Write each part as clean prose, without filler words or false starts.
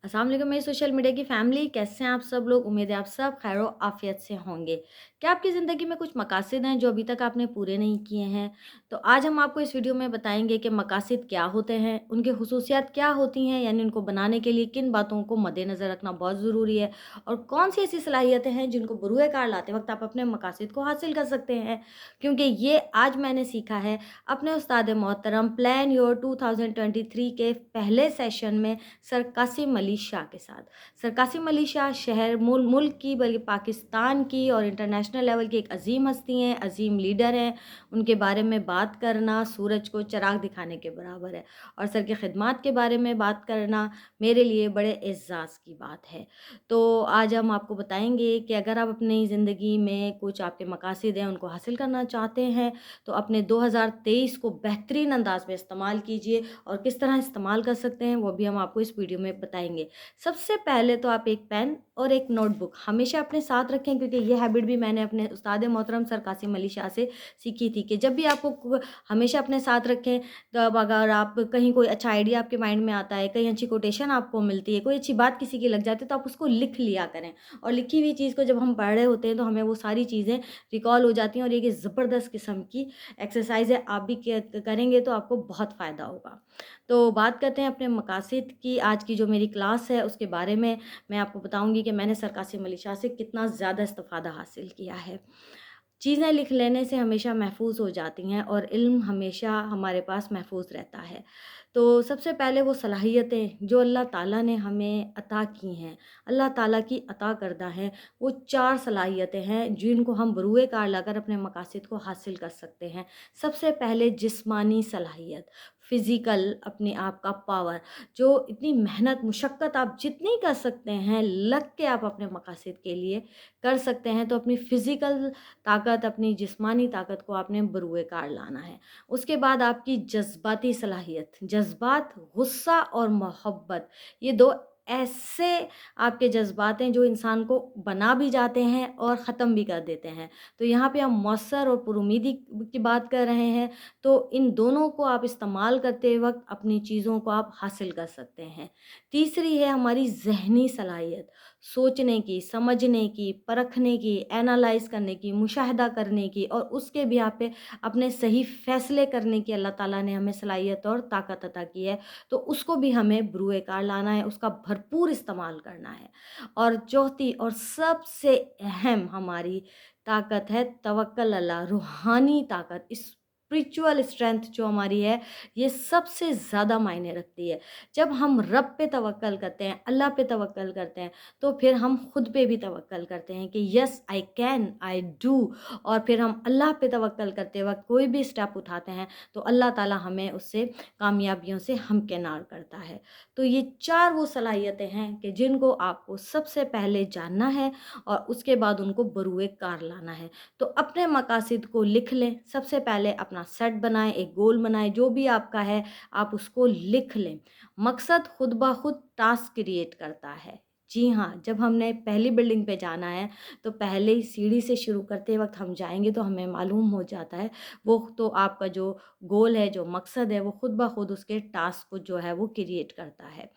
अस्सलाम वालेकुम मेरी सोशल मीडिया की फ़ैमिली, कैसे हैं आप सब लोग? उम्मीद है आप सब खैर व आफ़ियत से होंगे। क्या आपकी ज़िंदगी में कुछ मकासद हैं जो अभी तक आपने पूरे नहीं किए हैं? तो आज हम आपको इस वीडियो में बताएँगे कि मकासद क्या होते हैं, उनकी ख़ुसूसियात क्या होती हैं, यानी उनको बनाने के लिए किन बातों को मद्देनज़र रखना बहुत ज़रूरी है और कौन-सी ऐसी सलाहियतें हैं जिनको बरूए कार लाते वक़्त आप अपने मकासद को हासिल कर सकते हैं। क्योंकि ये आज मैंने सीखा है अपने उस्ताद मोहतरम प्लान योर 2023 के पहले सेशन में सर कासिम अली शाह के साथ। सर कासिम अली शाह शहर मुल्क की बल्कि पाकिस्तान की और इंटरनेशनल लेवल की एक अज़ीम हस्ती हैं, अज़ीम लीडर हैं। उनके बारे में बात करना सूरज को चिराग दिखाने के बराबर है और सर की खिदमत के बारे में बात करना मेरे लिए बड़े एज़्ज़ाज़ की बात है। तो आज हम आपको बताएँगे कि अगर आप अपनी ज़िंदगी में कुछ आपके मकासद हैं, उनको हासिल करना चाहते हैं, तो अपने 2023 को बेहतरीन अंदाज़ में इस्तेमाल कीजिए और किस तरह इस्तेमाल कर सकते हैं वो भी हम आपको इस वीडियो में बताएँगे। सबसे पहले तो आप एक पेन और एक नोटबुक हमेशा अपने साथ रखें, क्योंकि ये हैबिट भी मैंने अपने उस्ताद मोहतरम सर कासिम अली शाह से सीखी थी कि जब भी आपको हमेशा अपने साथ रखें, तब अगर आप कहीं कोई अच्छा आइडिया आपके माइंड में आता है, कहीं अच्छी कोटेशन आपको मिलती है, कोई अच्छी बात किसी की लग जाती है, तो आप उसको लिख लिया करें। और लिखी हुई चीज़ को जब हम पढ़ रहे होते हैं तो हमें वो सारी चीज़ें रिकॉल हो जाती हैं और ये ज़बरदस्त किस्म की एक्सरसाइज़ है। आप भी करेंगे तो आपको बहुत फ़ायदा होगा। तो बात करते हैं अपने मकासद की। आज की जो मेरी क्लास है उसके बारे में मैं आपको बताऊँगी कि मैंने सर कासिम अली शाह से कितना ज़्यादा इस्तिफ़ादा हासिल किया है। चीज़ें लिख लेने से हमेशा महफूज़ हो जाती हैं और इल्म हमेशा हमारे पास महफूज़ रहता है। तो सबसे पहले वो सलाहियतें जो अल्लाह ताला ने हमें अता की हैं, अल्लाह ताला की अता करदा हैं, वो 4 सलाहियतें हैं जिनको हम बरूए कार लाकर अपने मकासद को हासिल कर सकते हैं। सबसे पहले जिस्मानी सलाहियत, फ़िज़िकल अपने आप का पावर, जो इतनी मेहनत मुशक्क़त आप जितनी कर सकते हैं, लग के आप अपने मकासद के लिए कर सकते हैं, तो अपनी फ़िज़िकल ताकत, अपनी जिस्मानी ताकत को आपने बरूए कार लाना है। उसके बाद आपकी जज़्बाती सलाहियत, जज़्बात, गुस्सा और मोहब्बत, ये 2 ऐसे आपके जज़्बात हैं जो इंसान को बना भी जाते हैं और ख़त्म भी कर देते हैं। तो यहाँ पे हम मौसर और पुरुमीदी की बात कर रहे हैं, तो इन दोनों को आप इस्तेमाल करते वक़्त अपनी चीज़ों को आप हासिल कर सकते हैं। तीसरी है हमारी ज़हनी सलाहियत, सोचने की, समझने की, परखने की, एनालाइज़ करने की, मुशाहिदा करने की और उसके बिहा पे अपने सही फ़ैसले करने की अल्लाह ताला ने हमें सलाहियत और ताकत अता की है। तो उसको भी हमें बरूए कार लाना है, उसका भरपूर इस्तेमाल करना है। और चौथी और सबसे अहम हमारी ताकत है तवक्कल अल्लाह, रूहानी ताकत, स्पिरिचुअल स्ट्रेंथ जो हमारी है, ये सबसे ज़्यादा मायने रखती है। जब हम रब पे तवक्कल करते हैं, अल्लाह पे तवक्कल करते हैं, तो फिर हम खुद पे भी तवक्कल करते हैं कि yes I can, I do. और फिर हम अल्लाह पे तवक्कल करते वक़्त कोई भी स्टेप उठाते हैं, तो अल्लाह ताला हमें उससे कामयाबियों से हमकिनार करता है। तो ये 4 वो सलाहियतें हैं कि जिनको आपको सबसे पहले जानना है और उसके बाद उनको बरूए कार लाना है। तो अपने मकासद को लिख लें, सबसे पहले अपना सेट बनाएँ, एक गोल बनाएँ, जो भी आपका है आप उसको लिख लें। मकसद खुद ब खुद टास्क क्रिएट करता है। जी हाँ, जब हमने पहली बिल्डिंग पे जाना है, तो पहले ही सीढ़ी से शुरू करते वक़्त हम जाएँगे तो हमें मालूम हो जाता है, वो तो आपका जो गोल है, जो मकसद है, वो खुद ब खुद उसके टास्क को जो है वो क्रिएट करता है।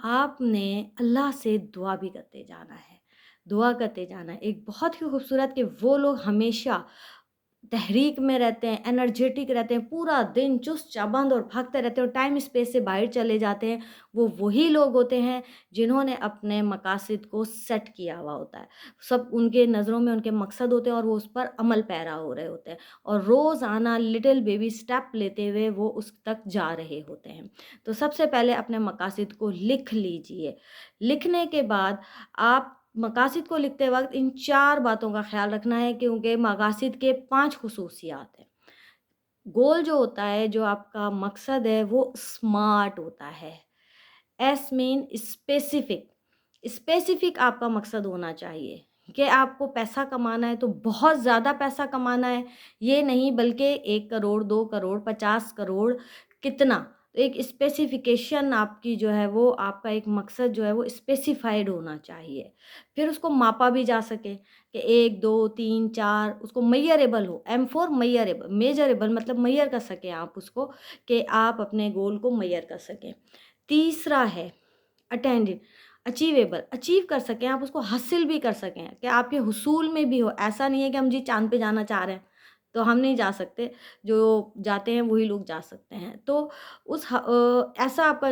आपने अल्लाह से दुआ भी करते जाना है, दुआ करते जाना है। एक बहुत ही खूबसूरत कि वो लोग हमेशा तहरीक में रहते हैं, एनर्जेटिक रहते हैं, पूरा दिन चुस्त चाबंद और भागते रहते हैं और टाइम स्पेस से बाहर चले जाते हैं। वो वही लोग होते हैं जिन्होंने अपने मकासद को सेट किया हुआ होता है। सब उनके नज़रों में उनके मकसद होते हैं और वो उस पर अमल पैरा हो रहे होते हैं और रोज़ाना लिटिल बेबी स्टेप लेते हुए वो उस तक जा रहे होते हैं। तो सबसे पहले अपने मकासद को लिख लीजिए। लिखने के बाद आप मकासद को लिखते वक़्त इन 4 बातों का ख़्याल रखना है, क्योंकि मकासद के 5 ख़ुसूसियात हैं। गोल जो होता है, जो आपका मकसद है, वो स्मार्ट होता है। एस मीन स्पेसिफ़िक, स्पेसिफ़िक आपका मकसद होना चाहिए कि आपको पैसा कमाना है तो बहुत ज़्यादा पैसा कमाना है, ये नहीं, बल्कि 1 करोड़, 2 करोड़, 50 करोड़, कितना? तो एक स्पेसिफ़िकेशन आपकी जो है वो आपका एक मकसद जो है वो स्पेसिफ़ाइड होना चाहिए। फिर उसको मापा भी जा सके कि 1, 2, 3, 4 उसको मेज़रेबल हो, एम फॉर मेज़रेबल, मेज़रेबल मतलब मेज़र कर सकें आप उसको, कि आप अपने गोल को मेज़र कर सकें। तीसरा है अटेंड अचीवेबल अचीव कर सकें, आप उसको हासिल भी कर सकें, कि आपके हुसूल में भी हो। ऐसा नहीं है कि हम जी चाँद पे जाना चाह रहे हैं, तो हम नहीं जा सकते, जो जाते हैं वही लोग जा सकते हैं। तो ऐसा आपका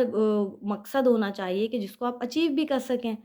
मकसद होना चाहिए कि जिसको आप अचीव भी कर सकें।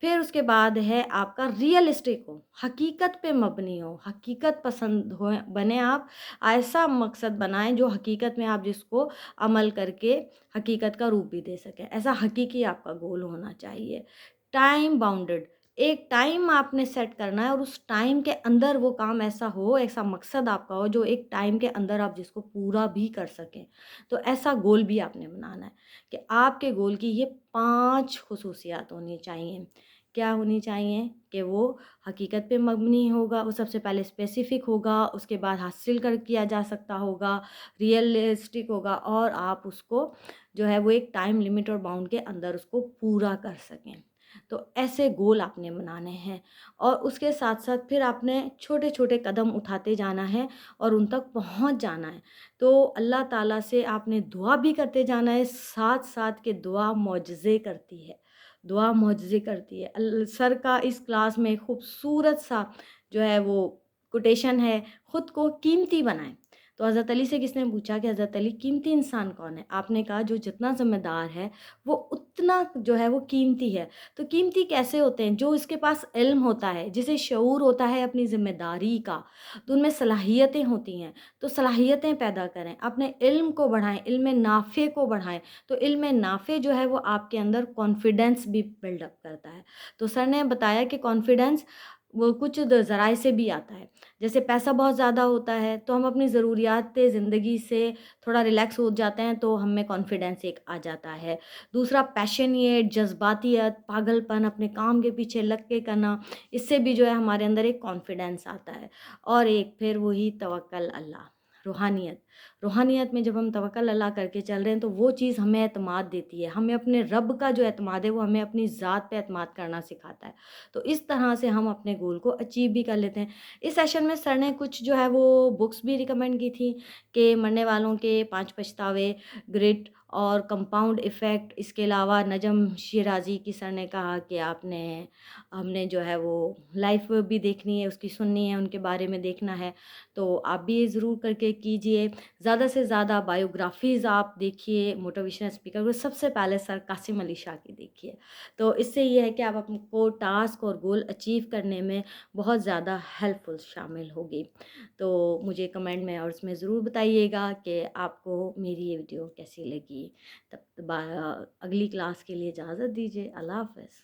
फिर उसके बाद है आपका रियलिस्टिक हो, हकीकत पे मबनी हो, हकीकत पसंद हो बने आप। ऐसा मकसद बनाएँ जो हकीकत में आप जिसको अमल करके हकीकत का रूप भी दे सकें। ऐसा हकीकी आपका गोल होना चाहिए। टाइम बाउंडेड, एक टाइम आपने सेट करना है और उस टाइम के अंदर वो काम ऐसा हो, ऐसा मकसद आपका हो जो एक टाइम के अंदर आप जिसको पूरा भी कर सकें। तो ऐसा गोल भी आपने बनाना है कि आपके गोल की ये 5 ख़ुसूसियात होनी चाहिए। क्या होनी चाहिए कि वो हकीकत पे मबनी होगा, वो सबसे पहले स्पेसिफ़िक होगा, उसके बाद हासिल कर किया जा सकता होगा, रियलिस्टिक होगा और आप उसको जो है वो एक टाइम लिमिट और बाउंड के अंदर उसको पूरा कर सकें। तो ऐसे गोल आपने बनाने हैं और उसके साथ-साथ फिर आपने छोटे-छोटे कदम उठाते जाना है और उन तक पहुँच जाना है। तो अल्लाह ताला से आपने दुआ भी करते जाना है, साथ-साथ के दुआ मौजज़े करती है। दुआ मौजज़े करती है। सर का इस क्लास में खूबसूरत सा जो है वो कोटेशन है, खुद को कीमती बनाएँ। तो हज़रत अली से किसने पूछा कि हज़रत अली कीमती इंसान कौन है? आपने कहा जो जितना ज़िम्मेदार है, वो उतना जो है वो कीमती है। तो कीमती कैसे होते हैं? जो इसके पास इल्म होता है, जिसे शऊर होता है अपनी ज़िम्मेदारी का, तो उनमें सलाहियतें होती हैं, तो सलाहियतें पैदा करें, अपने इल्म को बढ़ाएँ, इल्म नाफ़े को बढ़ाएँ। तो इल्म नाफ़े जो है वो आपके अंदर कॉन्फिडेंस भी बिल्डअप करता है। तो सर ने बताया कि कॉन्फिडेंस वो कुछ ज़राए से भी आता है। जैसे पैसा बहुत ज़्यादा होता है तो हम अपनी ज़रूरियात ज़िंदगी से थोड़ा रिलैक्स हो जाते हैं, तो हम में कॉन्फिडेंस एक आ जाता है। दूसरा पैशनेट, जज़्बातियत, पागलपन, अपने काम के पीछे लग के करना, इससे भी जो है हमारे अंदर एक कॉन्फिडेंस आता है। और एक फिर वही तवक्कल अल्लाह, रूहानियत। रूहानियत में जब हम तवक्कल अल्लाह करके चल रहे हैं तो वो चीज़ हमें एतमाद देती है। हमें अपने रब का जो एतमाद है वो हमें अपनी ज़ात पे एतमाद करना सिखाता है। तो इस तरह से हम अपने गोल को अचीव भी कर लेते हैं। इस सेशन में सर ने कुछ जो है वो बुक्स भी रिकमेंड की थी कि मरने वालों के 5 पछतावे, ग्रिट और कंपाउंड इफ़ेक्ट। इसके अलावा नजम शिराज़ी की सर ने कहा कि हमने जो है वो लाइफ़ भी देखनी है, उसकी सुननी है, उनके बारे में देखना है। तो आप भी ये ज़रूर करके कीजिए। ज़्यादा से ज़्यादा बायोग्राफ़ीज़ आप देखिए, मोटिवेशनल स्पीकर को सबसे पहले सर कासिम अली शाह की देखिए। तो इससे ये है कि आप आपको टास्क और गोल अचीव करने में बहुत ज़्यादा हेल्पफुल शामिल होगी। तो मुझे कमेंट में और उसमें ज़रूर बताइएगा कि आपको मेरी ये वीडियो कैसी लगी। तब अगली क्लास के लिए इजाज़त दीजिए। अल्लाह हाफ़िज़।